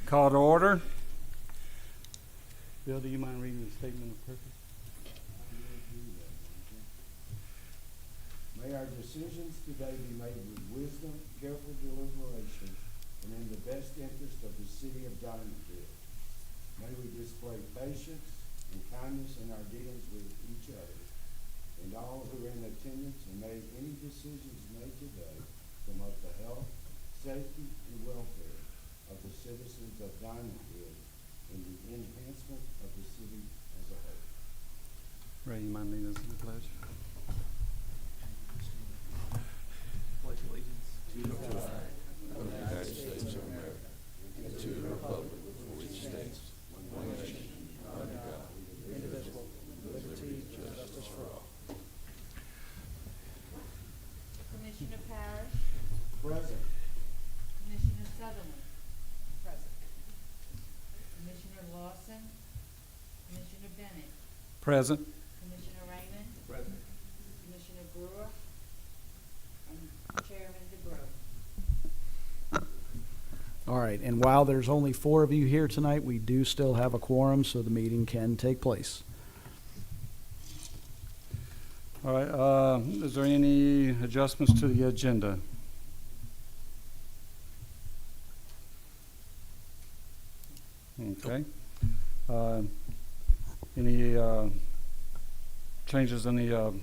Call to order. Bill, do you mind reading the statement of purpose? May our decisions today be made with wisdom, careful deliberation, and in the best interest of the city of Diamondville. May we display patience and kindness in our dealings with each other and all who are in attendance, and may any decisions made today promote the health, safety, and welfare of the citizens of Diamondville and the enhancement of the city as a whole. Ray, you mind leading us in the pledge? Pledge allegiance to the flag of the United States of America and to the republic for which stands one nation, under God, indivisible, with liberty and justice for all. Commissioner Parrish, Present. Commissioner Sutherland, present. Commissioner Lawson, Commissioner Bennett, Present. Commissioner Raymond, present. Commissioner Brewer, and Chairman DeGroat. All right, and while there's only 4 of you here tonight, we do still have a quorum, so the meeting can take place. All right, is there any adjustments to the agenda? Okay. Any changes in the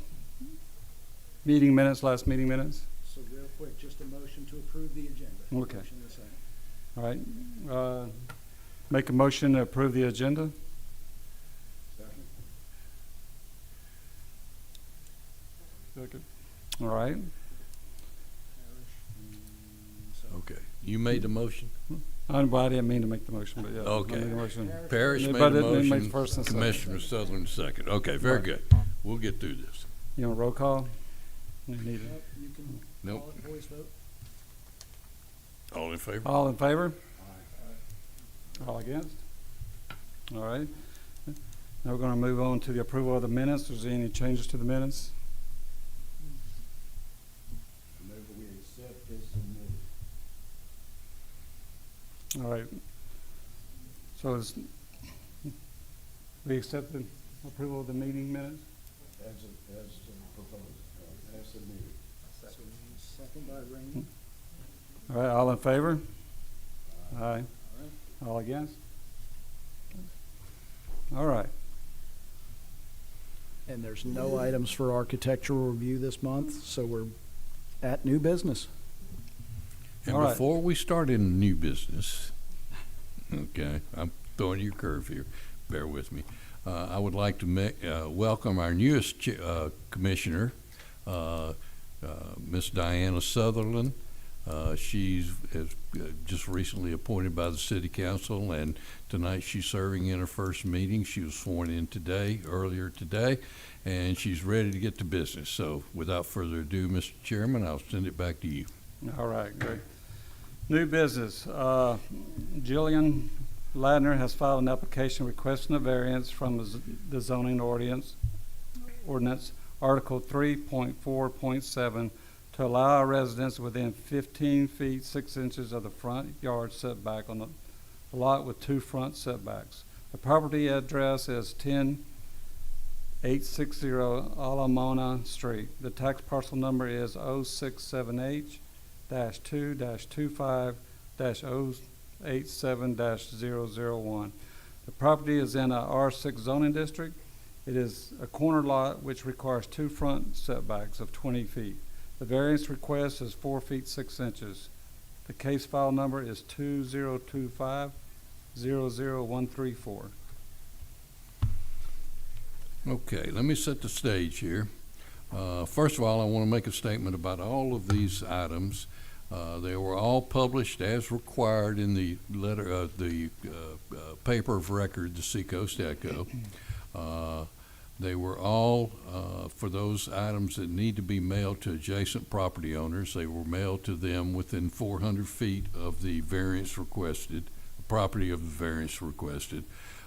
meeting minutes, last meeting minutes? So real quick, just a motion to approve the agenda. Okay. Motion and a second. All right, make a motion to approve the agenda. Second. Second. All right. Parrish and Sutherland. Okay, you made the motion? I didn't mean to make the motion, but yeah. Okay. I made the motion. Parrish made But a it made motion, first and second. Commissioner Sutherland second. Okay, very Right. good. We'll get through this. You want roll call? You need it. Nope, you can Nope. call it voice vote. All in favor? All in favor? Aye. All against? All right. Now we're going to move on to the approval of the minutes. Is there any changes to the minutes? I move we accept as submitted. All right. So we accept the approval of the meeting minutes? As proposed, as submitted. Second by Raymond. All right, all in favor? Aye. All right. All against? All right. And there's no items for architectural review this month, so we're at new business. And All right. before we start in new business, okay, I'm throwing you a curve here, bear with me. I would like to welcome our newest commissioner, Miss Diana Sutherland. She's just recently appointed by the city council, and tonight she's serving in her first meeting. She was sworn in earlier today, and she's ready to get to business. So without further ado, Mr. Chairman, I'll send it back to you. All right, great. New business. Jillian Ladner has filed an application requesting a variance from the zoning ordinance, Article 3.4.7, to allow a residence within 15 feet 6 inches of the front yard setback on the lot with 2 front setbacks. The property address is 10860 Alamona Street. The tax parcel number is 067H-225-087-001. The property is in a R6 zoning district. It is a corner lot which requires 2 front setbacks of 20 feet. The variance request is 4 feet 6 inches. The case file number is 2025-00134. Okay, let me set the stage here. First of all, I want to make a statement about all of these items. They were all published as required in the letter, the paper of record, the Seacoast Echo. They were all, for those items that need to be mailed to adjacent property owners, they were mailed to them within 400 feet of the variance requested, property of the variance requested.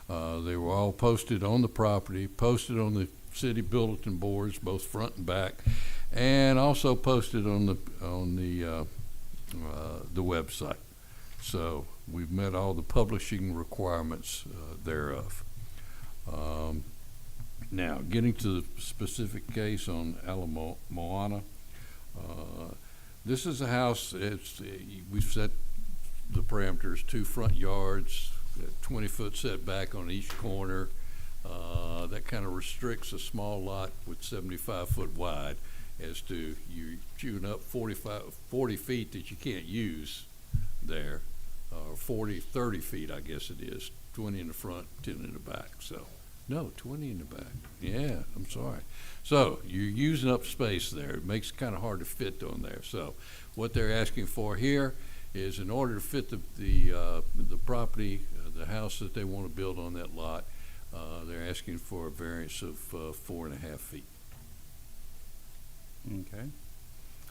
They were all posted on the property, posted on the city bulletin boards, both front and back, and also posted on the website. So we've met all the publishing requirements thereof. Now, getting to the specific case on Ala Moana, this is a house, we've set the parameters, 2 front yards, 20-foot setback on each corner. That kind of restricts a small lot with 75-foot wide as to you chewing up 40 feet that you can't use there, or 30 feet, I guess it is, 20 in the front, 10 in the back. So, no, 20 in the back. Yeah, I'm sorry. So you're using up space there. It makes it kind of hard to fit on there. So what they're asking for here is, in order to fit the property, the house that they want to build on that lot, they're asking for a variance of 4.5 feet. Okay.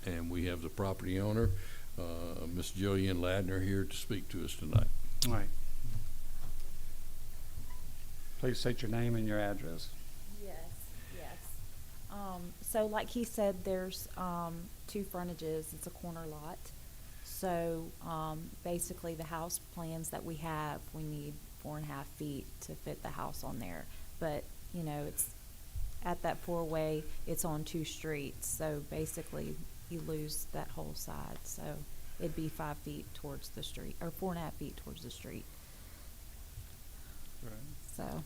And we have the property owner, Ms. Jillian Ladner, here to speak to us tonight. All right. Please state your name and your address. Yes, yes. So like he said, there's, 2 frontages, it's a corner lot. So, basically the house plans that we have, we need 4.5 feet to fit the house on there. But, you know, it's, at that 4-way, it's on 2 streets, so basically you lose that whole side. So it'd be 5 feet towards the street, or 4.5 feet towards the street, so.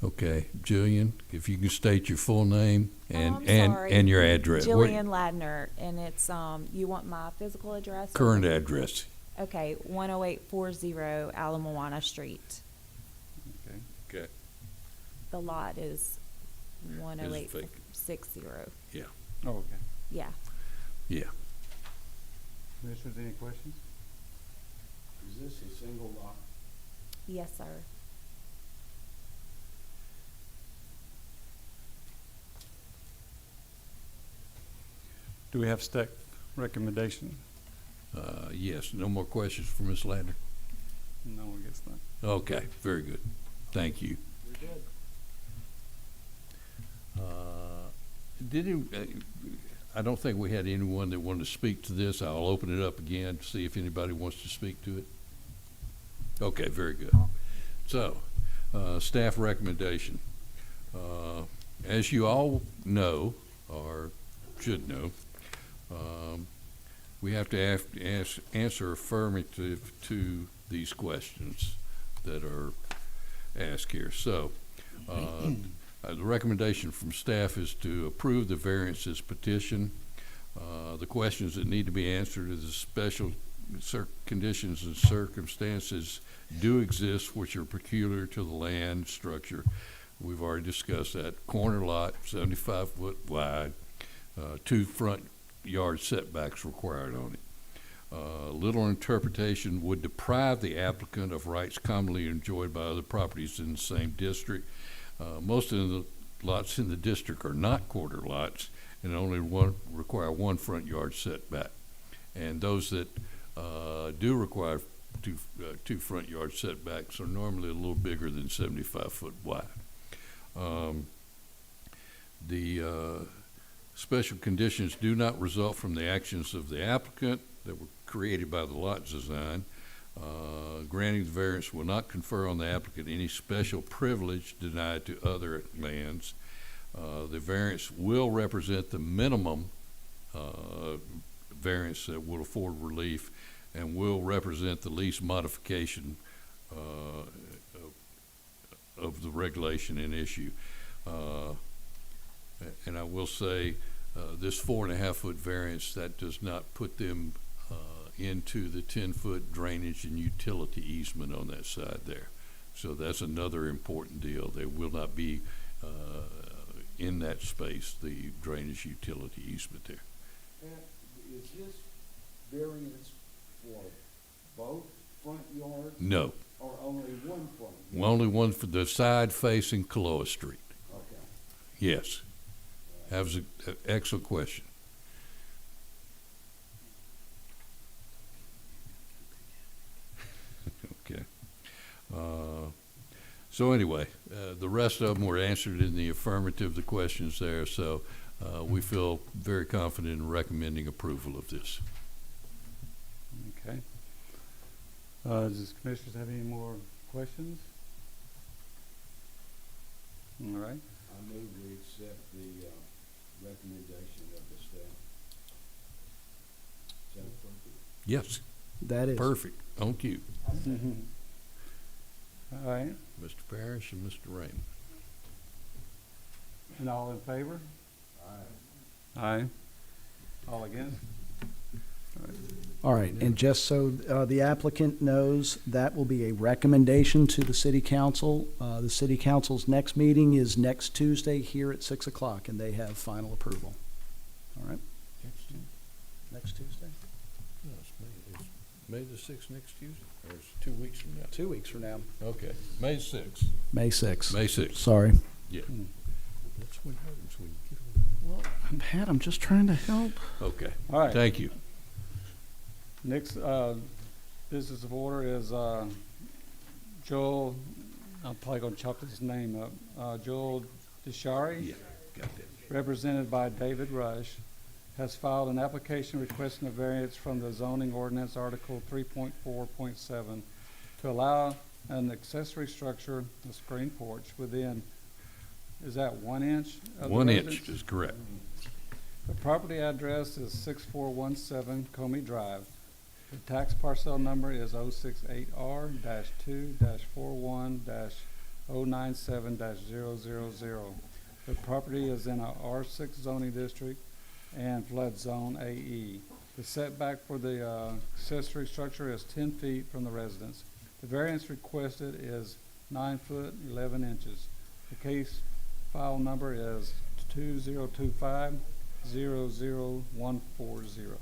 Okay, Jillian, if you can state your full name I'm and sorry. your address. Where- Jillian Ladner, and it's, you want my physical address? or- Current address. Okay, 10840 Ala Moana Street. Okay. Okay. The lot is vacant. 10860, Oh, okay. yeah. Yeah. Commissioners, any questions? Is this a single lot? Yes, sir. Do we have staff recommendation? Yes, no more questions for Ms. Ladner? No, I guess not. Okay, very good. Thank you. You're good. I don't think we had anyone that wanted to speak to this. I'll open it up again, see if anybody wants to speak to it. Okay, very good. So, staff recommendation. As you all know, or should know, we have to answer affirmative to these questions that are asked here. So, the recommendation from staff is to approve the variances petition. The questions that need to be answered is the special conditions and circumstances do exist which are peculiar to the land structure. We've already discussed that. Corner lot, 75-foot wide, 2 front yard setbacks required on it. Little interpretation would deprive the applicant of rights commonly enjoyed by other properties in the same district. Most of the lots in the district are not quarter lots and only require 1 front yard setback. And those that do require two front yard setbacks are normally a little bigger than 75-foot wide. The special conditions do not result from the actions of the applicant that were created by the lot design. Granting the variance will not confer on the applicant any special privilege denied to other lands. The variance will represent the minimum variance that will afford relief and will represent the least modification of the regulation in issue. And I will say, this 4.5-foot variance, that does not put them into the 10-foot drainage and utility easement on that side there. So that's another important deal. They will not be in that space, the drainage utility easement there. Is this variance for both front yards? No, Or only one front yard? only one for the side facing Kaloa Street. Okay. Yes. That was an excellent question. Okay. So anyway, the rest of them were answered in the affirmative, the questions there, so we feel very confident in recommending approval of this. Okay. Does the commissioners have any more questions? All right. I move we accept the, recommendation of the staff. Is that appropriate? Yes, That is. perfect, on cue. All right, Mr. Parrish and Mr. Raymond. and all in favor? Aye. Aye. All against? All right, and just so the applicant knows, that will be a recommendation to the city council. The city council's next meeting is next Tuesday here at 6 o'clock, and they have final approval. All right, next Tuesday? No, it's May the 6th next Tuesday, or it's 2 weeks from now? 2 weeks from now. Okay, May 6th. May 6th. May 6th, Sorry. yeah. Hmm. That's what happens when you get Well, Pat, I'm just trying to help. on. Okay, All right. thank you. Next, business of order is, Joel, I'm probably gonna chop his name up, Joel Deshari, Yeah, got that. represented by David Rush, has filed an application requesting a variance from the zoning ordinance Article 3.4.7 to allow an accessory structure, a screen porch, within, is that 1 inch of the 1 residence? inch is correct. The property address is 6417 Comey Drive. The tax parcel number is 068R-2-41-097-000. The property is in a R6 zoning district and flood zone AE. The setback for the accessory structure is 10 feet from the residence. The variance requested is 9 foot 11 inches. The case file number is 2025-00140.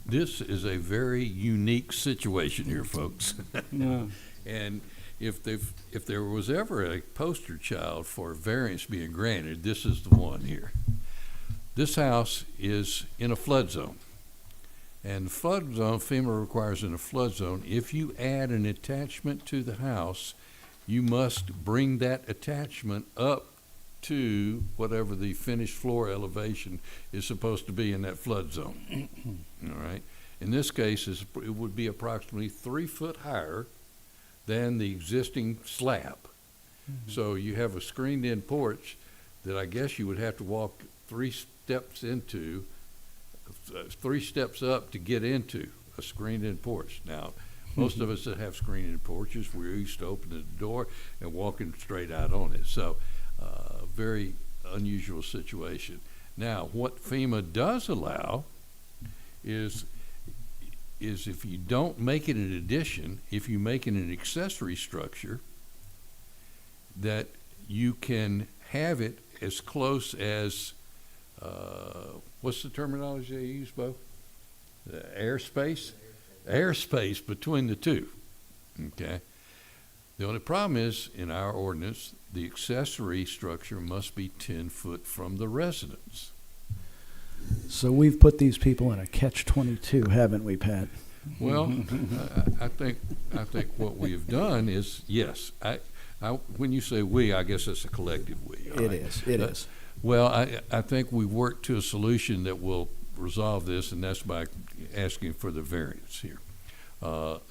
This is a very unique situation here, folks. No. And if there was ever a poster child for variance being granted, this is the one here. This house is in a flood zone. And the flood zone, FEMA requires in a flood zone, if you add an attachment to the house, you must bring that attachment up to whatever the finished floor elevation is supposed to be in that flood zone. All right? In this case, it would be approximately 3 foot higher than the existing slab. So you have a screened-in porch that I guess you would have to walk 3 steps into, 3 steps up to get into a screened-in porch. Now, most of us that have screened-in porches, we're used to opening the door and walking straight out on it. So, very unusual situation. Now, what FEMA does allow is if you don't make it an addition, if you make it an accessory structure, that you can have it as close as, what's the terminology they use, Bo? The airspace? Airspace between the two, okay? The only problem is, in our ordinance, the accessory structure must be 10 foot from the residence. So we've put these people in a catch-22, haven't we, Pat? Well, I think what we have done is, yes, when you say we, I guess it's a collective we. all It right? is, it is. Well, I think we worked to a solution that will resolve this, and that's by asking for the variance here.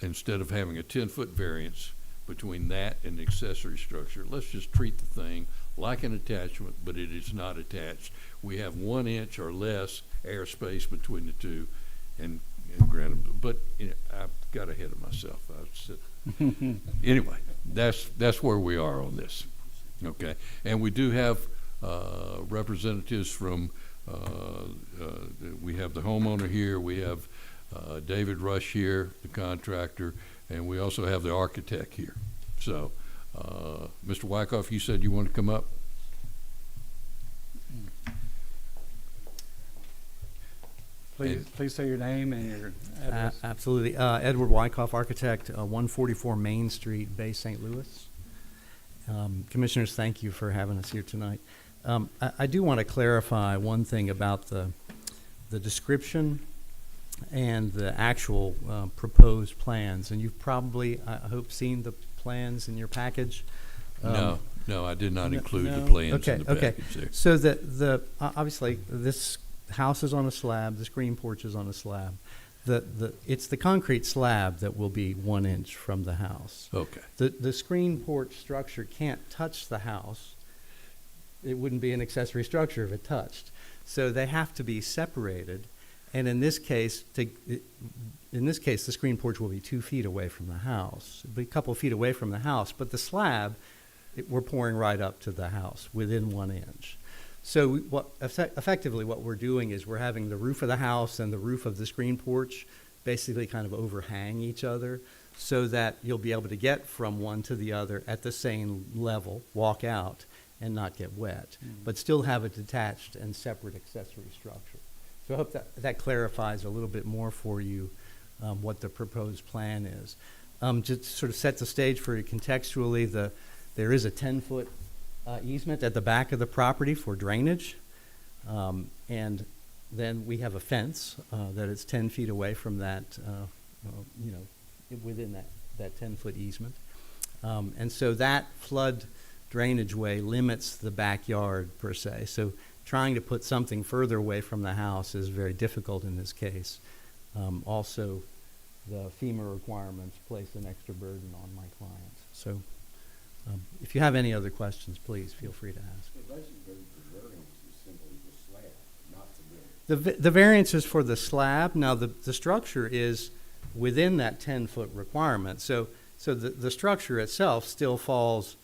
Instead of having a 10-foot variance between that and the accessory structure, let's just treat the thing like an attachment, but it is not attached. We have 1 inch or less airspace between the two, and granted, but I got ahead of myself. Anyway, that's where we are on this. Okay, and we do have representatives from. We have the homeowner here. We have David Rush here, the contractor, and we also have the architect here. So, Mr. Wyckoff, you said you wanted to come up? Please say your name and your address. Absolutely. Edward Wyckoff, architect, 144 Main Street, Bay St. Louis. Commissioners, thank you for having us here tonight. I do want to clarify one thing about the description and the actual proposed plans. And you've probably, I hope, seen the plans in your package. No, I did not include the No? plans in the Okay. package there. So obviously, this house is on a slab, this green porch is on a slab. It's the concrete slab that will be 1 inch from the house. Okay. The screen porch structure can't touch the house. It wouldn't be an accessory structure if it touched. So they have to be separated. And in this case, the screen porch will be 2 feet away from the house. It'll be a couple feet away from the house, but the slab, we're pouring right up to the house within 1 inch. So effectively what we're doing is we're having the roof of the house and the roof of the screen porch basically kind of overhang each other so that you'll be able to get from one to the other at the same level, walk out, and not get wet, but still have a detached and separate accessory structure. So I hope that clarifies a little bit more for you what the proposed plan is. Just to sort of set the stage for you contextually, there is a 10-foot easement at the back of the property for drainage, and then we have a fence that is 10 feet away from that, within that 10-foot easement. And so that flood drainage way limits the backyard per se. So trying to put something further away from the house is very difficult in this case. Also, the FEMA requirements place an extra burden on my clients. So if you have any other questions, please feel free to ask. So basically, the variance is simply the slab, not the building. The variance is for the slab. Now, the structure is within that 10-foot requirement. So the structure itself still falls,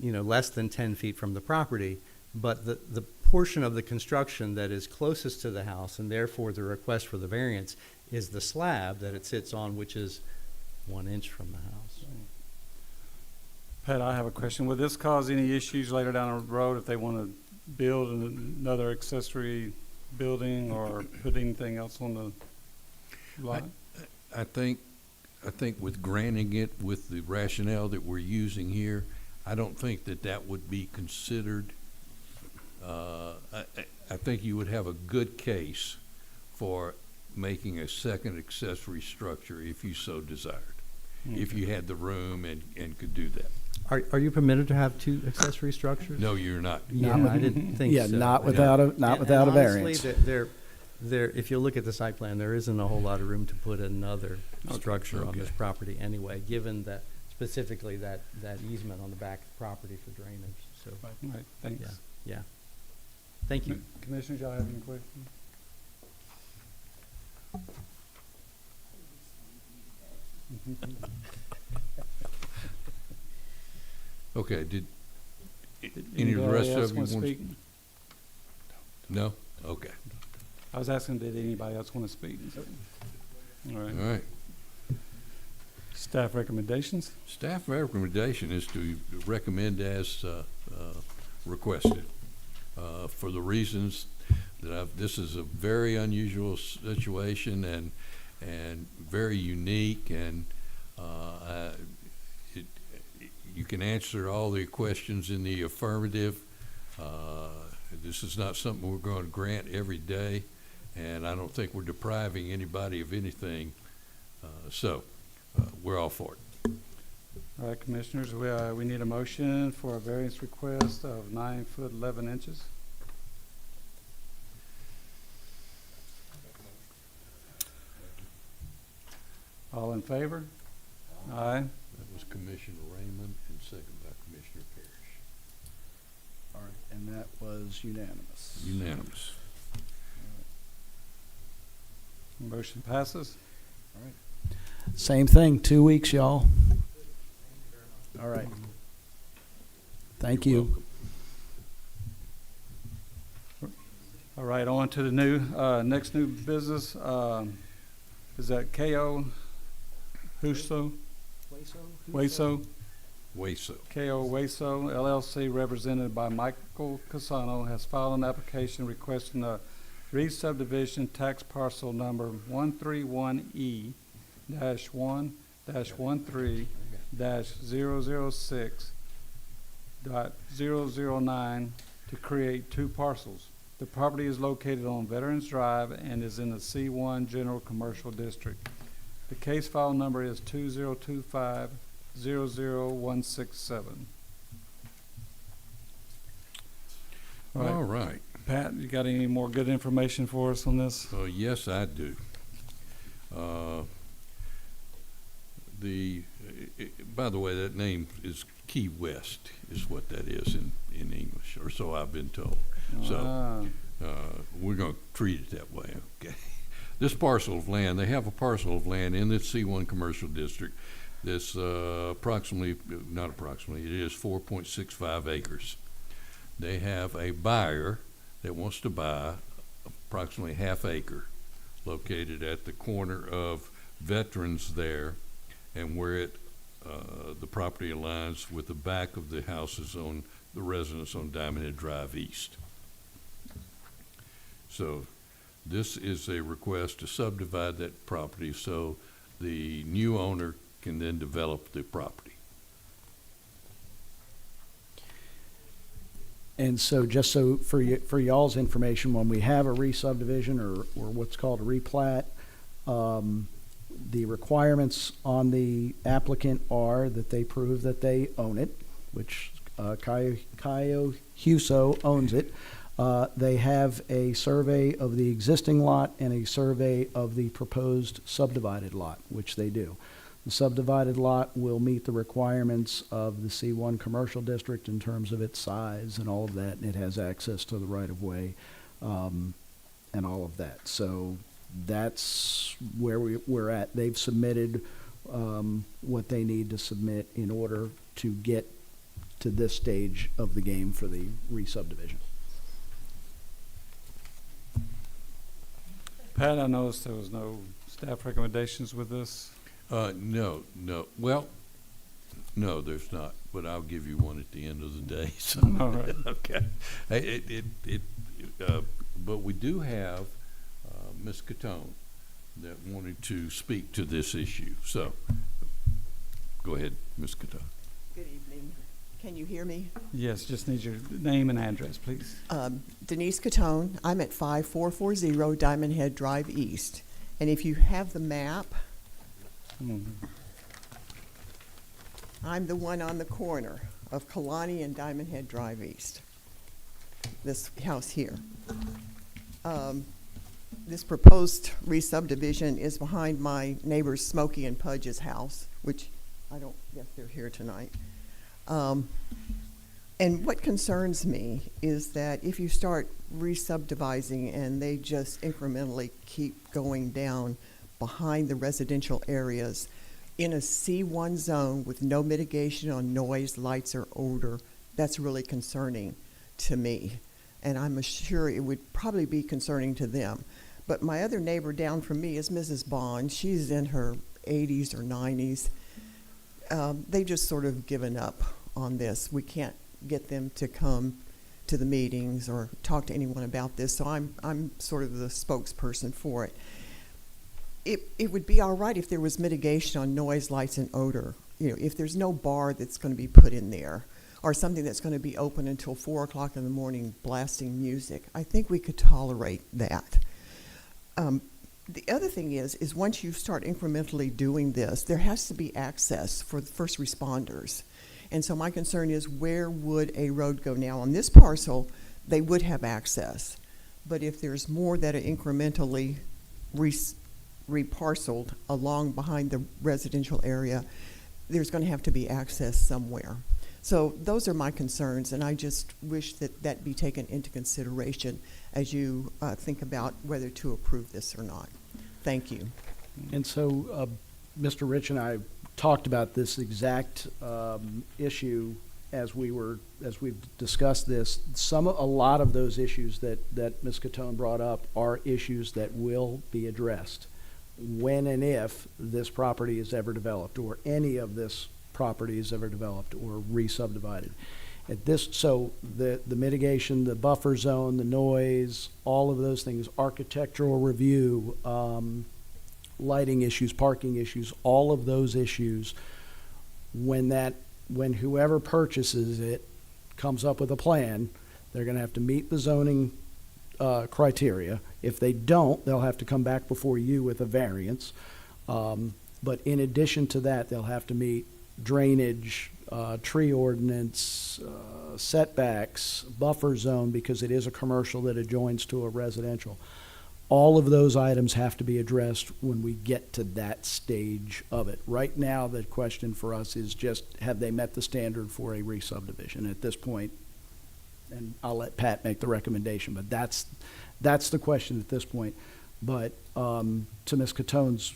less than 10 feet from the property, but the portion of the construction that is closest to the house, and therefore the request for the variance, is the slab that it sits on, which is 1 inch from the house. Pat, I have a question. Would this cause any issues later down the road if they want to build another accessory building or put anything else on the lot? I think with granting it with the rationale that we're using here, I don't think that would be considered. I think you would have a good case for making a second accessory structure if you so desired, if you had the room and could do that. Are you permitted to have 2 accessory structures? No, you're not. Yeah, I didn't think so. Yeah, not without a variance. Honestly, if you look at the site plan, there isn't a whole lot of room to put another structure on this Okay. property anyway, given that specifically that easement on the back property for drainage. So, Right, thanks. yeah. Thank you. Commissioners, y'all have any questions? Okay, any of the rest Anybody else of you want to want? speak? No? Okay, I was asking, did anybody else want to speak? All all right. right. Staff recommendations? Staff recommendation is to recommend as requested, for the reasons that this is a very unusual situation and very unique, and you can answer all the questions in the affirmative. This is not something we're going to grant every day, and I don't think we're depriving anybody of anything. So we're all for it. All right, Commissioners, we need a motion for a variance request of 9 foot 11 inches. All in favor? Aye. That was Commissioner Raymond and second by Commissioner Parrish. All right, and that was unanimous. Unanimous. Motion passes. Same thing, 2 weeks, y'all. All right. Thank You're you. welcome. All right, on to the next new business. Is that K.O. Huso? Hueso? Waso. K.O. Hueso LLC, represented by Michael Casano, has filed an application requesting a re-subdivision tax parcel number 131E-1-13-006.009 to create 2 parcels. The property is located on Veterans Drive and is in the C1 General Commercial District. The case file number is 2025-00167. All right. Pat, you got any more good information for us on this? Yes, I do. By the way, that name is Key West, is what that is in English, or so I've been told. So Ah, we're going to treat it that way, okay? This parcel of land, they have a parcel of land in the C1 commercial district that's approximately, not approximately, it is 4.65 acres. They have a buyer that wants to buy approximately half acre located at the corner of Veterans there and where the property aligns with the back of the houses on the residence on Diamond Head Drive East. So this is a request to subdivide that property so the new owner can then develop the property. And so just so for y'all's information, when we have a re-subdivision or what's called a replat, the requirements on the applicant are that they prove that they own it, which Cayo Huso owns it. They have a survey of the existing lot and a survey of the proposed subdivided lot, which they do. The subdivided lot will meet the requirements of the C1 commercial district in terms of its size and all of that, and it has access to the right-of-way and all of that. So that's where we're at. They've submitted what they need to submit in order to get to this stage of the game for the re-subdivision. Pat, I noticed there was no staff recommendations with this. No. Well, no, there's not, but I'll give you one at the end of the day. So, All right. okay. But we do have Ms. Catone that wanted to speak to this issue. So, go ahead, Ms. Catone. Good evening. Can you hear me? Yes, just need your name and address, please. Denise Catone. I'm at 5440 Diamond Head Drive East. And if you have the map, Mhm. I'm the one on the corner of Kalani and Diamond Head Drive East. This house here. This proposed re-subdivision is behind my neighbors Smokey and Pudge's house, which I don't guess they're here tonight. And what concerns me is that if you start re-subdividing and they just incrementally keep going down behind the residential areas in a C1 zone with no mitigation on noise, lights, or odor, that's really concerning to me. And I'm sure it would probably be concerning to them. But my other neighbor down from me is Mrs. Bond. She's in her 80s or 90s. They've just sort of given up on this. We can't get them to come to the meetings or talk to anyone about this, so I'm sort of the spokesperson for it. It would be all right if there was mitigation on noise, lights, and odor. You know, if there's no bar that's going to be put in there or something that's going to be open until 4 o'clock in the morning blasting music, I think we could tolerate that. The other thing is once you start incrementally doing this, there has to be access for the first responders. And so my concern is, where would a road go now? On this parcel, they would have access. But if there's more that are incrementally reparceled along behind the residential area, there's going to have to be access somewhere. So those are my concerns, and I just wish that that be taken into consideration as you think about whether to approve this or not. Thank you. And so, Mr. Rich and I talked about this exact issue as we've discussed this. A lot of those issues that Ms. Catone brought up are issues that will be addressed when and if this property is ever developed, or any of this property is ever developed or re-subdivided. So the mitigation, the buffer zone, the noise, all of those things, architectural review, lighting issues, parking issues, all of those issues, when whoever purchases it comes up with a plan, they're going to have to meet the zoning criteria. If they don't, they'll have to come back before you with a variance. But in addition to that, they'll have to meet drainage, tree ordinance, setbacks, buffer zone, because it is a commercial that adjoins to a residential. all of those items have to be addressed when we get to that stage of it. Right now, the question for us is just, have they met the standard for a re-subdivision at this point? And I'll let Pat make the recommendation, but that's the question at this point. But to Ms. Catone's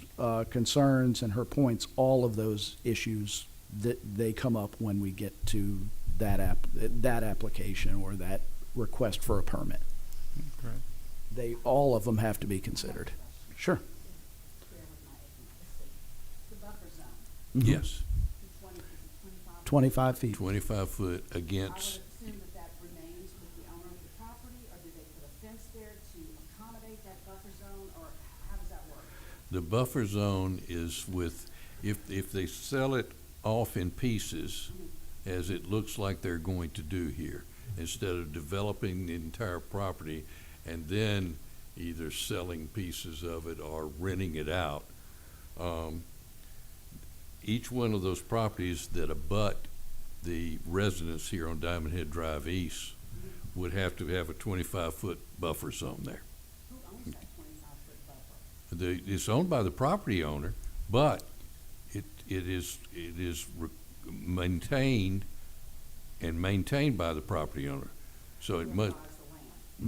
concerns and her points, all of those issues, they come up when we get to that application or that request for a permit. Great. All of them have to be considered. Sure. The buffer zone, Yes, 25 feet. 25 foot I would against, assume that that remains with the owner of the property, or do they put a fence there to accommodate that buffer zone, or how does that work? the buffer zone is with, if they sell it off in pieces, as it looks like they're going to do here, instead of developing the entire property and then either selling pieces of it or renting it out. Each one of those properties that abut the residents here on Diamond Head Drive East would have to have a 25-foot buffer zone there. Who owns that 25-foot buffer? It's owned by the property owner, but it is maintained by the property owner. So it must, Buys the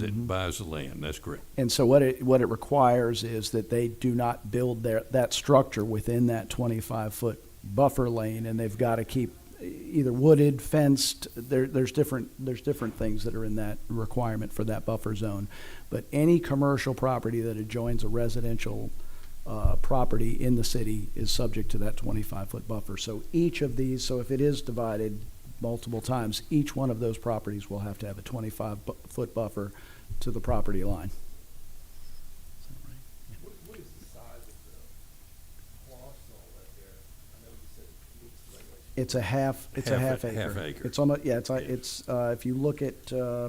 land. that buys the land, that's correct. And so what it requires is that they do not build that structure within that 25-foot buffer lane, and they've got to keep either wooded, fenced. There's different things that are in that requirement for that buffer zone. But any commercial property that adjoins a residential property in the city is subject to that 25-foot buffer. So each of these, so if it is divided multiple times, each one of those properties will have to have a 25-foot buffer to the property line. What is the size of the parcel right there? I know you said it meets the regulation. It's a half acre. Half acre. It's almost, yeah, it's if you look at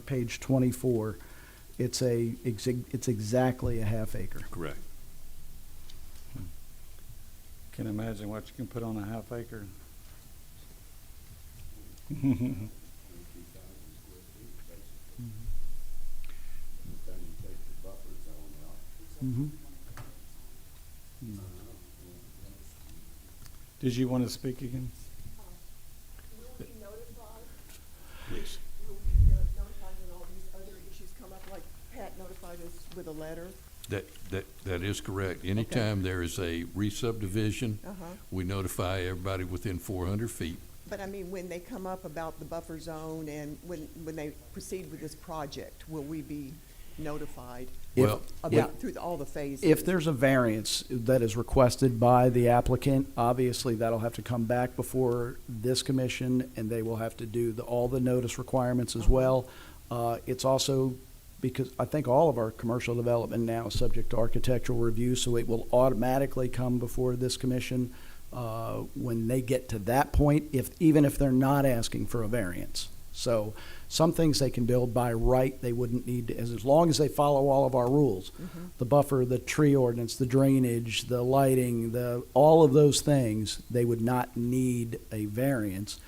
page 24, it's exactly a half acre. Correct. Can imagine what you can put on a half acre. 22,000 square feet, basically. Anytime you take the buffer zone out. Mhm. Did you want to speak again? Will we notify, Please. will we notify when all these other issues come up, like Pat notified us with a letter? That is correct. Anytime there is a re-subdivision, we notify everybody within 400 feet. But I mean, when they come up about the buffer zone and when they proceed with this project, will we be notified Well, about, through all the phases? If there's a variance that is requested by the applicant, obviously that'll have to come back before this commission, and they will have to do all the notice requirements as well. It's also, because I think all of our commercial development now is subject to architectural review, so it will automatically come before this commission when they get to that point, even if they're not asking for a variance. So some things they can build by right, they wouldn't need to, as long as they follow all of our rules. The buffer, the tree ordinance, the drainage, the lighting, all of those things, they would not need a variance,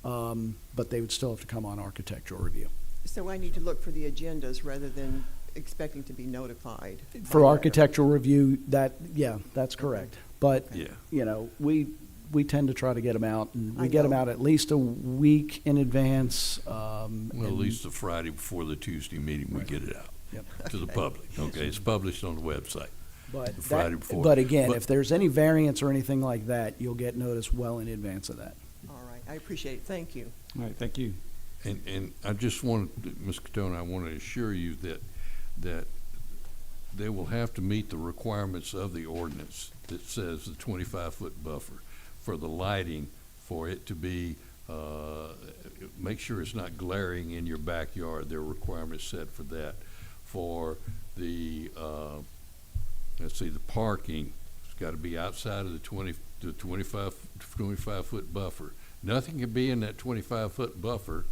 but they would still have to come on architectural review. So I need to look for the agendas rather than expecting to be notified? For architectural review, that's correct. But, Yeah. you know, we tend to try to get them out, and we I get them know. out at least a week in advance. Well, at least the Friday before the Tuesday meeting, we get it out Yep. to the public. Okay, it's published on the website. But the Friday before. But again, But- if there's any variance or anything like that, you'll get notice well in advance of that. All right, I appreciate it, thank you. All right, thank you. And I just wanted, Ms. Catone, I want to assure you that they will have to meet the requirements of the ordinance that says the 25-foot buffer for the lighting, for it to be, make sure it's not glaring in your backyard. There are requirements set for that. For the, the parking, it's got to be outside of the 25-foot buffer. Nothing can be in that 25-foot buffer,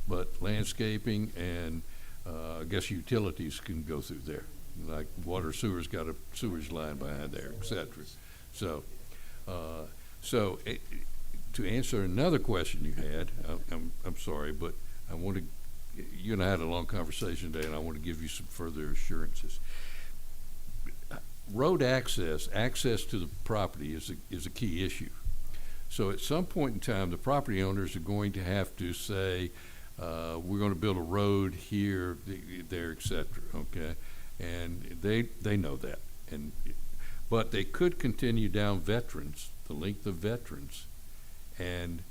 but landscaping and, I guess utilities can go through there. Like water sewer's got a sewage line behind there, et cetera. So, to answer another question you had, I'm sorry, but I want to, you and I had a long conversation today, and I want to give you some further assurances. road access to the property is a key issue. So at some point in time, the property owners are going to have to say, we're gonna build a road here, there, et cetera, okay? And they know that. But they could continue down Veterans, the length of Veterans, and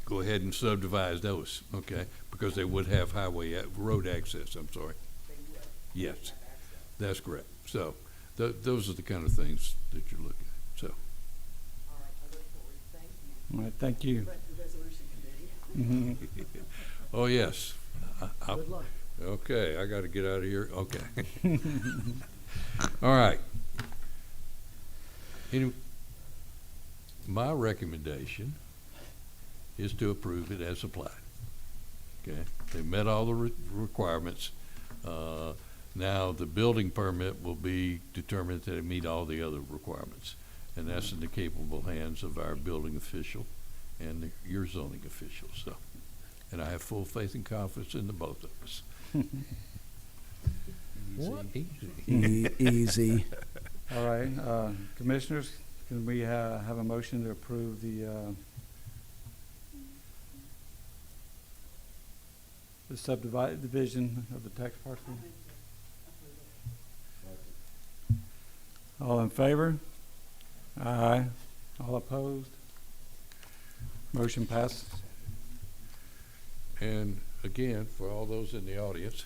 go ahead and subdivide those, okay? Because they would have road access, I'm sorry. Yes, that's correct. So, those are the kind of things that you're looking at, so. All right, I look forward, thank you. All right, thank you. But the resolution committee. Mhm. Oh, yes. Good luck. Okay, I gotta get out of here, okay. All right. My recommendation is to approve it as applied. Okay, they met all the requirements. Now, the building permit will be determined that they meet all the other requirements. And that's in the capable hands of our building official and your zoning official, so. And I have full faith and confidence in the both of us. What? Easy. All right, commissioners, can we have a motion to approve the subdivision of the tax parcel? All in favor? Aye. All opposed? Motion passes. And again, for all those in the audience,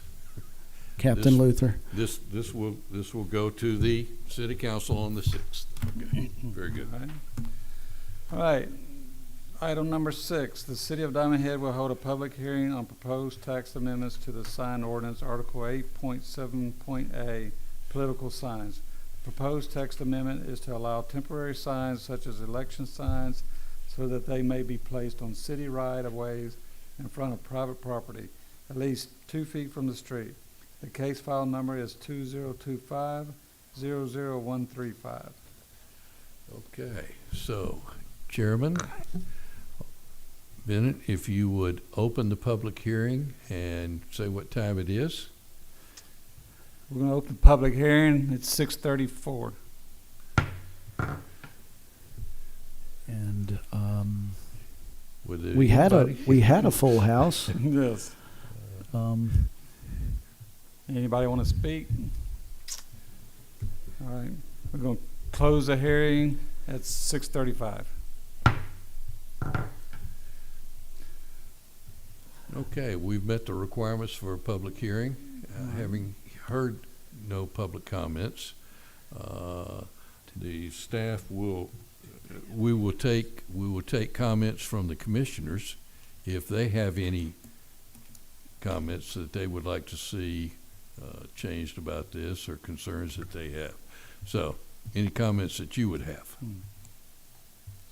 Captain This- Luther. this will go to the city council on the 6th. Okay, very good. All right. All right. Item number 6, the City of Diamond Head will hold a public hearing on proposed tax amendments to the sign ordinance, Article 8.7.a, political signs. Proposed text amendment is to allow temporary signs such as election signs so that they may be placed on city right-of-ways in front of private property, at least 2 feet from the street. The case file number is 2025-00135. Okay, so, Chairman Bennett, if you would open the public hearing and say what time it is. We're going to open the public hearing. It's 6:34. And Would we had anybody- a full house. Yes. Anybody want to speak? All right. We're going to close the hearing at 6:35. Okay, we've met the requirements for a public hearing. Having heard no public comments, the staff we will take comments from the commissioners if they have any comments that they would like to see changed about this or concerns that they have. So, any comments that you would have?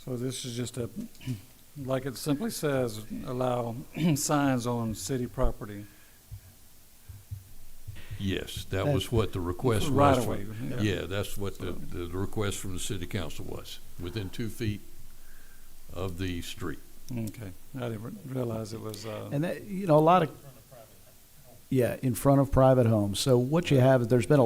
So this is just like it simply says, allow signs on city property. Yes, that was what the request was. Right from- away. Yeah, that's what the request from the city council was, within 2 feet of the street. Okay. I didn't realize it was, And that, a lot of, yeah, in front of private homes. So what you have is there's been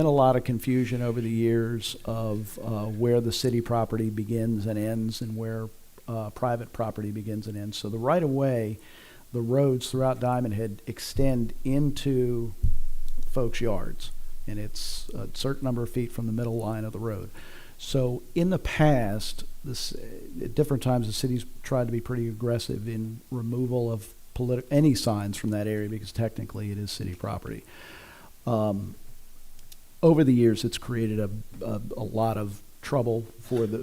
a lot of confusion over the years of where the city property begins and ends and where private property begins and ends. So the right of way, the roads throughout Diamond Head extend into folks' yards, and it's a certain number of feet from the middle line of the road. So in the past, at different times, the city's tried to be pretty aggressive in removal of any signs from that area because technically it is city property. Over the years, it's created a lot of trouble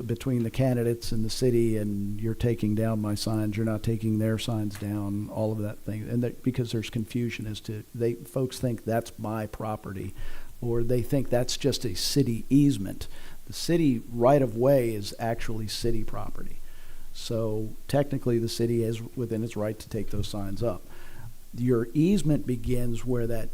between the candidates and the city, and you're taking down my signs, you're not taking their signs down, all of that thing, and because there's confusion as to folks think that's my property, or they think that's just a city easement. The city right of way is actually city property, so technically the city is within its right to take those signs up. Your easement begins where the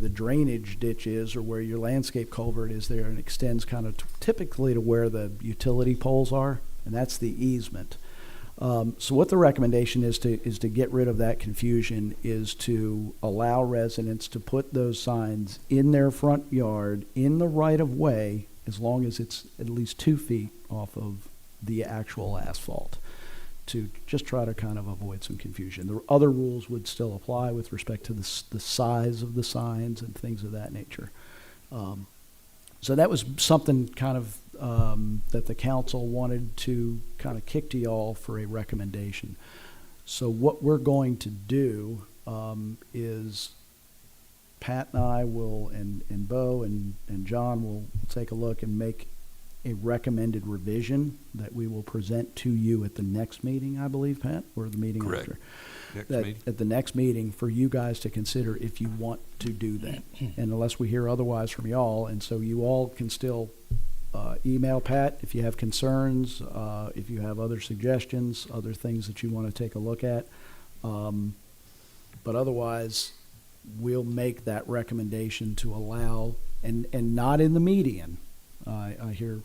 drainage ditch is, or where your landscape culvert is there, and extends kind of typically to where the utility poles are, and that's the easement. So what the recommendation is to get rid of that confusion is to allow residents to put those signs in their front yard in the right of way, as long as it's at least 2 feet off of the actual asphalt, to just try to kind of avoid some confusion. The other rules would still apply with respect to the size of the signs and things of that nature. So that was something kind of that the council wanted to kind of kick to y'all for a recommendation. So what we're going to do is Pat and I will, and Bo and John will take a look and make a recommended revision that we will present to you at the next meeting, I believe, Pat, or the meeting Correct. after. Next That meeting? at the next meeting for you guys to consider if you want to do that. And unless we hear otherwise from y'all, and so you all can still email Pat if you have concerns, if you have other suggestions, other things that you want to take a look at. But otherwise, we'll make that recommendation to allow, and not in the median. I hear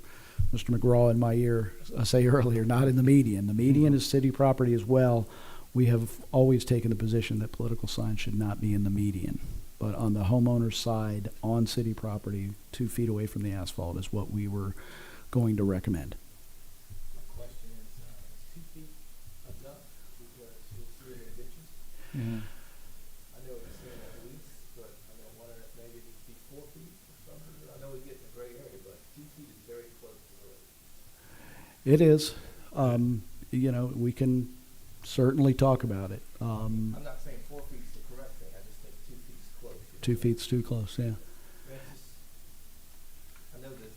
Mr. McGraw in my ear say earlier, not in the median. The median is city property as well. We have always taken the position that political signs should not be in the median. But on the homeowner's side, on city property, 2 feet away from the asphalt is what we were going to recommend. My question is 2 feet enough because you'll see it in ditches? Mhm. I know it's saying at least, but I wonder if maybe it needs to be 4 feet or something. I know we get in a gray area, but 2 feet is very close to the road. It is. You know, we can certainly talk about it. I'm not saying 4 feet's the correct thing, I just think 2 feet's close. 2 feet's too close, yeah. That's just, I know this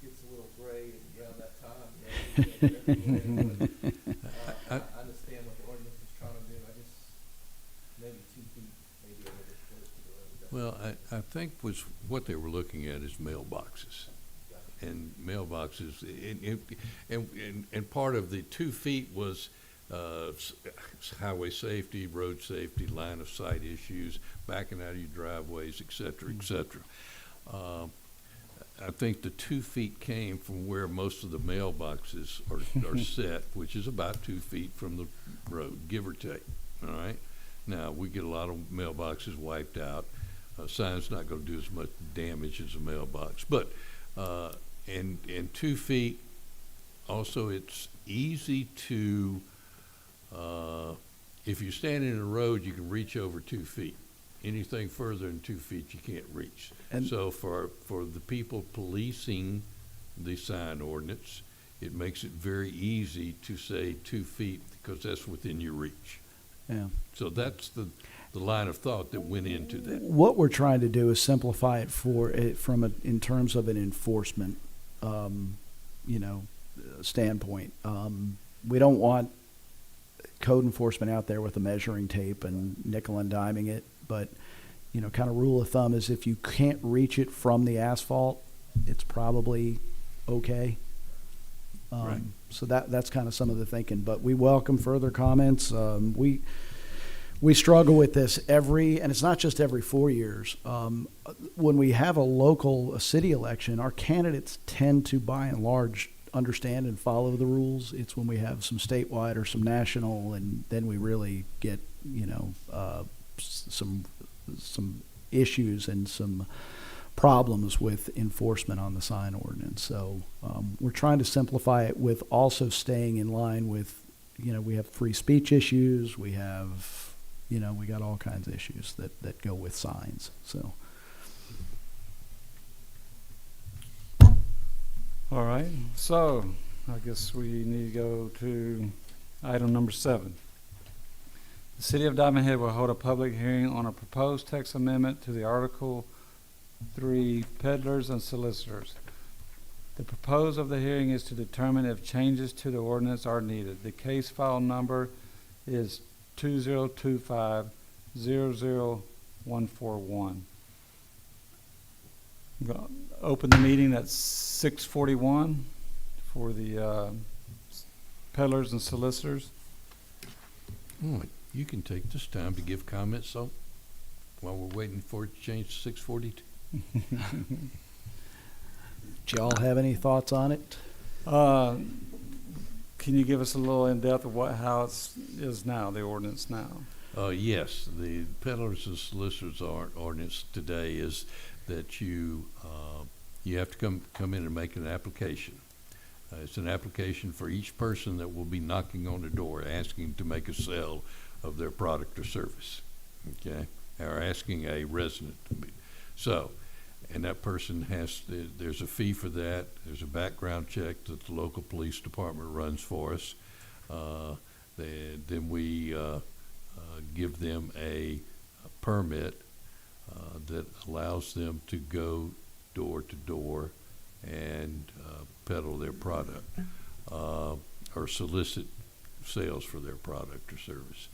gets a little gray around that time, I understand what the ordinance is trying to do, I just, maybe 2 feet, maybe a little bit close to the road. That's Well, I think what they were looking at is mailboxes. And mailboxes, and part of the 2 feet was highway safety, road safety, line of sight issues, backing out of your driveways, et cetera, et cetera. I think the 2 feet came from where most of the mailboxes are set, which is about 2 feet from the road, give or take, all right? Now, we get a lot of mailboxes wiped out. Sign's not gonna do as much damage as a mailbox, but, and 2 feet, also it's easy to, if you're standing in a road, you can reach over 2 feet. Anything further than 2 feet, you can't reach. And- So for the people policing the sign ordinance, it makes it very easy to say 2 feet because that's within your reach. Yeah. So that's the line of thought that went into that. What we're trying to do is simplify it in terms of an enforcement, standpoint. We don't want code enforcement out there with a measuring tape and nickel and diming it, but, kind of rule of thumb is if you can't reach it from the asphalt, it's probably okay. Right. So that's kind of some of the thinking, but we welcome further comments. We struggle with this and it's not just every 4 years. When we have a city election, our candidates tend to, by and large, understand and follow the rules. It's when we have some statewide or some national, and then we really get, some issues and some problems with enforcement on the sign ordinance. So we're trying to simplify it with also staying in line with, we have free speech issues, we have, we got all kinds of issues that go with signs, so. All right, so I guess we need to go to item number 7. The City of Diamond Head will hold a public hearing on a proposed text amendment to the Article 3 peddlers and solicitors. The purpose of the hearing is to determine if changes to the ordinance are needed. The case file number is 2025-00141. I'm gonna open the meeting at 6:41 for the peddlers and solicitors. Oh, you can take this time to give comments, so, while we're waiting for it to change to 6:42. Do y'all have any thoughts on it? can you give us a little in-depth of how is now, the ordinance now? Yes, the peddlers and solicitors ordinance today is that you have to come in and make an application. It's an application for each person that will be knocking on the door, asking to make a sale of their product or service, okay? Or asking a resident to be. So, and that person there's a fee for that. There's a background check that the local police department runs for us. Then we give them a permit that allows them to go door to door and peddle their product or solicit sales for their product or service.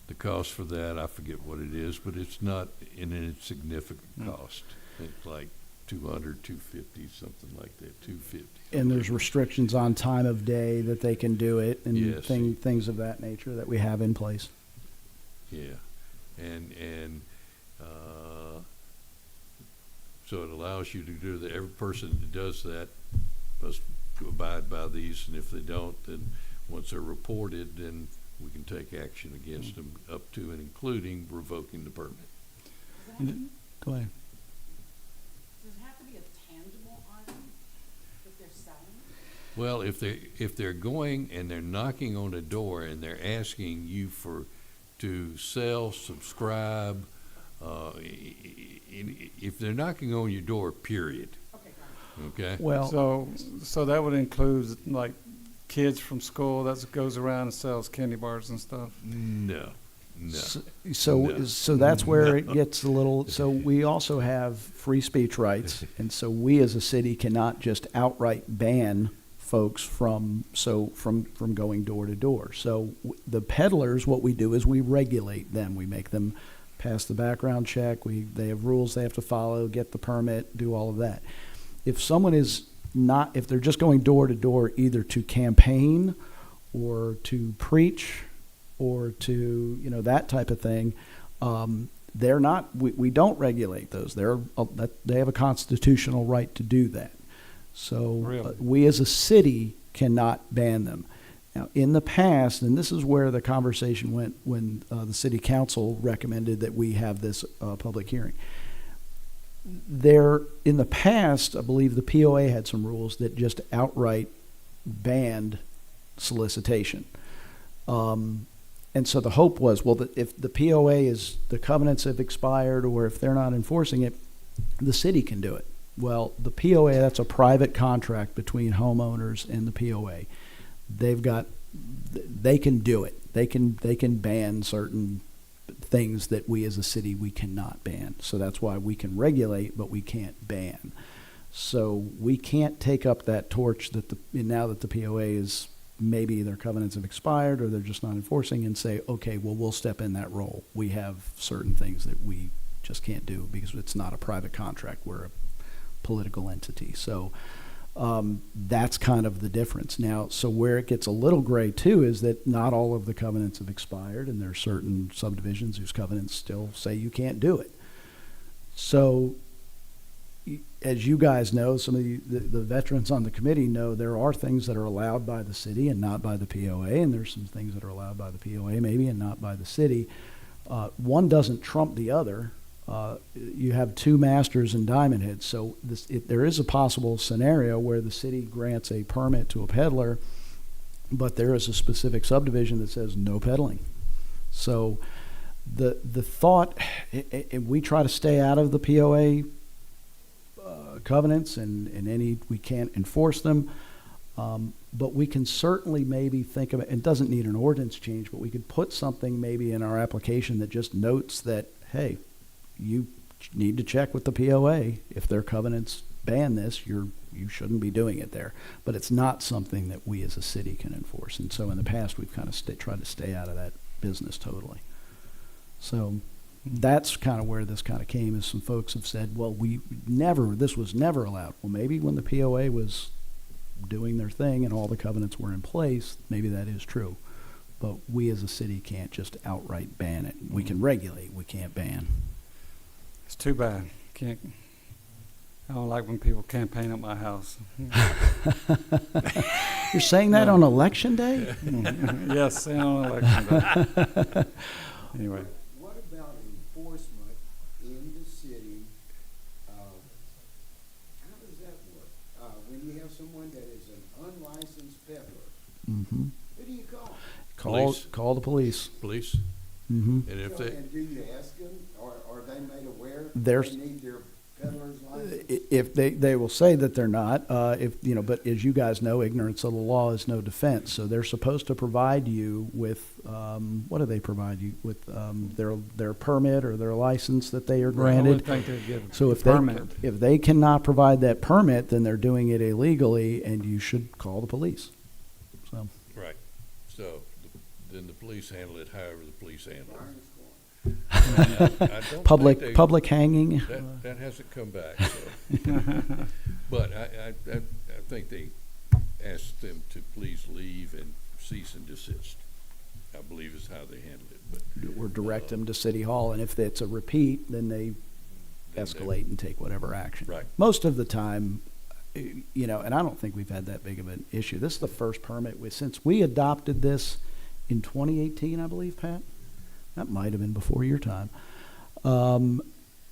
The cost for that, I forget what it is, but it's not an insignificant cost. It's like $200, $250, something like that, $250. And there's restrictions on time of day that they can do it and Yes. things of that nature that we have in place. Yeah, and so it allows you to do that. Every person that does that must abide by these, and if they don't, then once they're reported, then we can take action against them up to and including revoking the permit. Go ahead. Does it have to be a tangible item that they're selling? Well, if they're going and they're knocking on a door and they're asking you to sell, subscribe, if they're knocking on your door, period, Okay, got it. okay? Well, So that would include like kids from school that goes around and sells candy bars and stuff? No. so No. that's where it No. gets a little, so we also have free speech rights. And so we as a city cannot just outright ban folks from going door to door. So the peddlers, what we do is we regulate them. We make them pass the background check. They have rules they have to follow, get the permit, do all of that. If someone is not, if they're just going door to door either to campaign or to preach or to, that type of thing, they're not, we don't regulate those. They have a constitutional right to do that. So Really? we as a city cannot ban them. Now, in the past, and this is where the conversation went when the city council recommended that we have this public hearing. In the past, I believe the POA had some rules that just outright banned solicitation. And so the hope was, well, that if the POA the covenants have expired or if they're not enforcing it, the city can do it. Well, the POA, that's a private contract between homeowners and the POA. They can do it. They can ban certain things that we as a city, we cannot ban. So that's why we can regulate, but we can't ban. So we can't take up that torch now that the POA is, maybe their covenants have expired or they're just not enforcing, and say, okay, well, we'll step in that role. We have certain things that we just can't do because it's not a private contract. We're a political entity. So that's kind of the difference. Now, so where it gets a little gray too is that not all of the covenants have expired, and there are certain subdivisions whose covenants still say you can't do it. So as you guys know, some of the veterans on the committee know, there are things that are allowed by the city and not by the POA, and there's some things that are allowed by the POA maybe and not by the city. One doesn't trump the other. You have two masters in Diamond Head, so there is a possible scenario where the city grants a permit to a peddler, but there is a specific subdivision that says no peddling. So the thought, and we try to stay out of the POA covenants, and we can't enforce them, but we can certainly maybe think of it. It doesn't need an ordinance change, but we could put something maybe in our application that just notes that, hey, you need to check with the POA. If their covenants ban this, you shouldn't be doing it there. But it's not something that we as a city can enforce. And so in the past, we've kind of tried to stay out of that business totally. So that's kind of where this kind of came, is some folks have said, well, this was never allowed. Well, maybe when the POA was doing their thing and all the covenants were in place, maybe that is true. But we as a city can't just outright ban it. We can regulate, we can't ban. It's too bad. I don't like when people campaign at my house. You're saying that on election day? Yes, and on election day. Anyway, What about enforcement in the city? How does that work? When you have someone that is an unlicensed peddler, Mm-hmm. who do you call? Police. Call the police. Police, Mm-hmm. and if they, And do you ask them, or are they made aware There's- they need their peddler's license? If they will say that they're not, but as you guys know, ignorance of the law is no defense. So they're supposed to provide you with, what do they provide you with? Their permit or their license that they are I would granted. think they'd give So a if they, permit. if they cannot provide that permit, then they're doing it illegally and you should call the police. So, right, so then the police handle it however the police handle it. Fire's going. I don't think public they- hanging. That hasn't come back, so. But I think they asked them to please leave and cease and desist, I believe is how they handled it, but. Or direct them to City Hall, and if it's a repeat, then they then they- escalate and take whatever action. Right. Most of the time, and I don't think we've had that big of an issue. This is the first permit since we adopted this in 2018, I believe, Pat. That might have been before your time.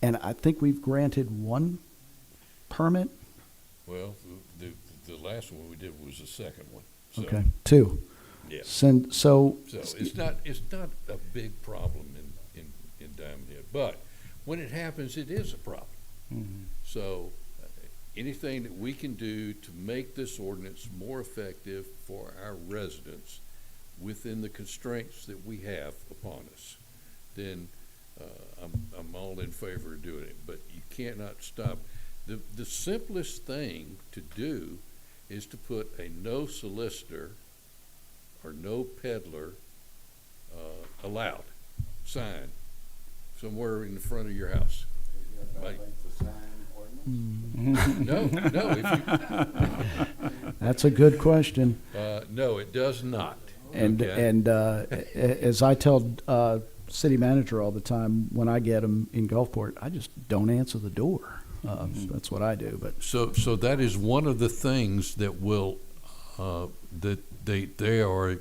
And I think we've granted one permit. Well, the last one we did was the second one, so. Okay, two. Yeah. So So it's not a big problem in Diamond Head, but when it happens, it is a problem. Mhm. So anything that we can do to make this ordinance more effective for our residents within the constraints that we have upon us, then I'm all in favor of doing it, but you cannot stop. The simplest thing to do is to put a no solicitor or no peddler allowed sign somewhere in the front of your house. Right. Violate the sign ordinance? No, if you, that's a good question. no, it does not. And Okay. as I tell city manager all the time, when I get them in Gulfport, I just don't answer the door. So that's what I do. But So that is one of the things that will, that they are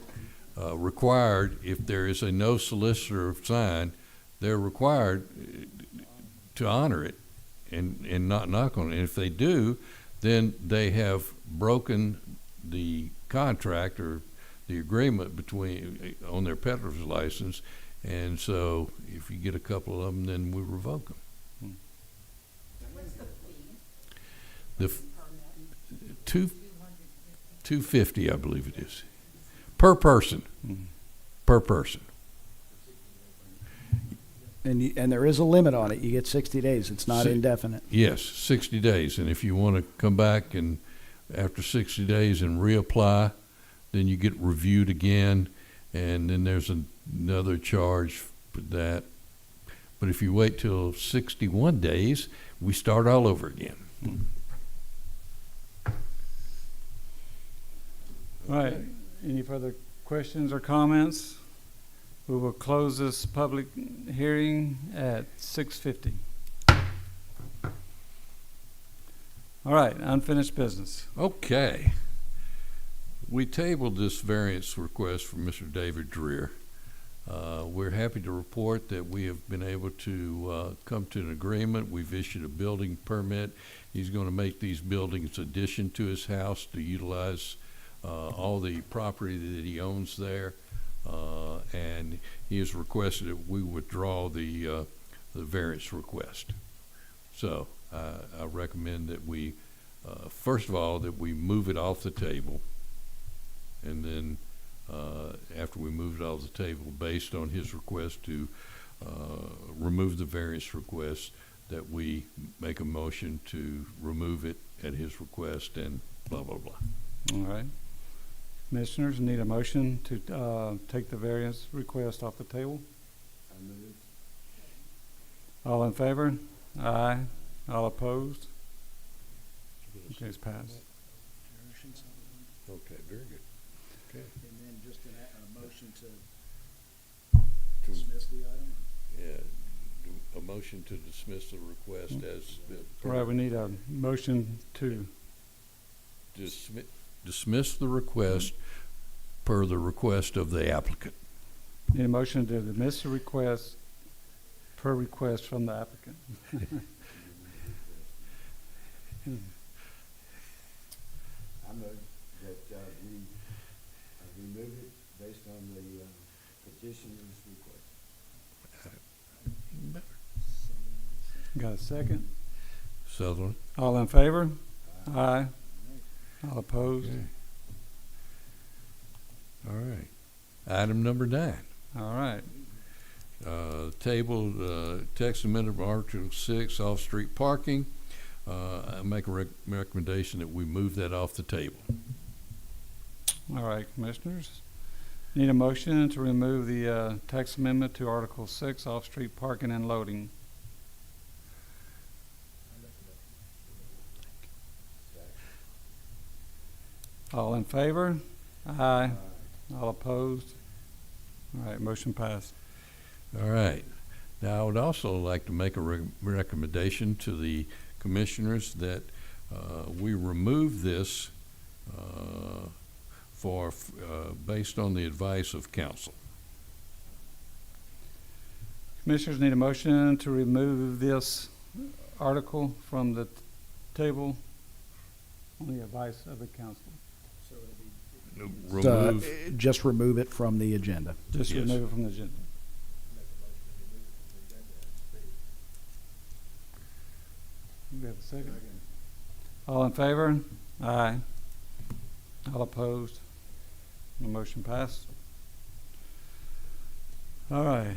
required, if there is a no solicitor sign, they're required to honor it and not knock on it. And if they do, then they have broken the contract or the agreement on their peddler's license. And so if you get a couple of them, then we revoke them. What's the fee? The Permit? $250, I believe it is, per person, Mhm. per person. and there is a limit on it. You get 60 days. It's not Si- indefinite. Yes, 60 days. And if you want to come back and after 60 days and reapply, then you get reviewed again, and then there's another charge for that. But if you wait till 61 days, we start all over again. All right, any further questions or comments? We will close this public hearing at 6:50. All right, unfinished business. Okay. We tabled this variance request from Mr. David Dreer. We're happy to report that we have been able to come to an agreement. We've issued a building permit. He's going to make these buildings addition to his house to utilize all the property that he owns there. And he has requested that we withdraw the variance request. So I recommend that we, first of all, that we move it off the table. And then after we move it off the table, based on his request to remove the variance request, that we make a motion to remove it at his request and blah, blah, blah. All right. Commissioners, need a motion to take the variance request off the table? I move. All in favor? Aye. All opposed? Okay, it's passed. Okay, very good. Okay. And then just a motion to To- dismiss the item? Yeah, a motion to dismiss the request as All right, we need a motion to, dismiss, dismiss the request per the request of the applicant. Need a motion to dismiss the request per request from the applicant. I move that we remove it based on the petitioner's request. Got a second? Sutherland? All in favor? Aye. All opposed? Okay. All right. Item number 9. All right. Table, text amendment of Article 6, off-street parking. I make a recommendation that we move that off the table. All right, Commissioners. Need a motion to remove the text amendment to Article 6, off-street parking and loading. All in favor? Aye. All opposed? All right, motion passed. All right. Now, I would also like to make a recommendation to the commissioners that we remove this based on the advice of council. Commissioners need a motion to remove this article from the table on the advice of the council. Remove, Just remove it from the agenda. Just Yes. remove it from the agenda. You have a second? All in favor? Aye. All opposed? The motion passed. All right.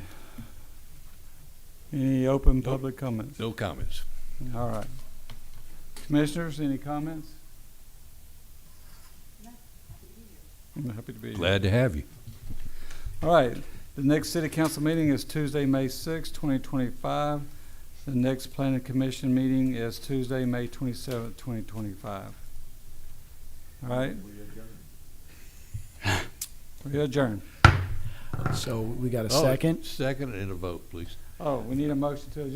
Any open public comments? no comments. All right. Commissioners, any comments? No, happy to be here. I'm happy to be here. Glad to have you. All right, the next city council meeting is Tuesday, May 6, 2025. The next planning commission meeting is Tuesday, May 27, 2025. All right, we adjourn. So we got a Oh, second? Second and a vote, please. Oh, we need a motion to adjourn.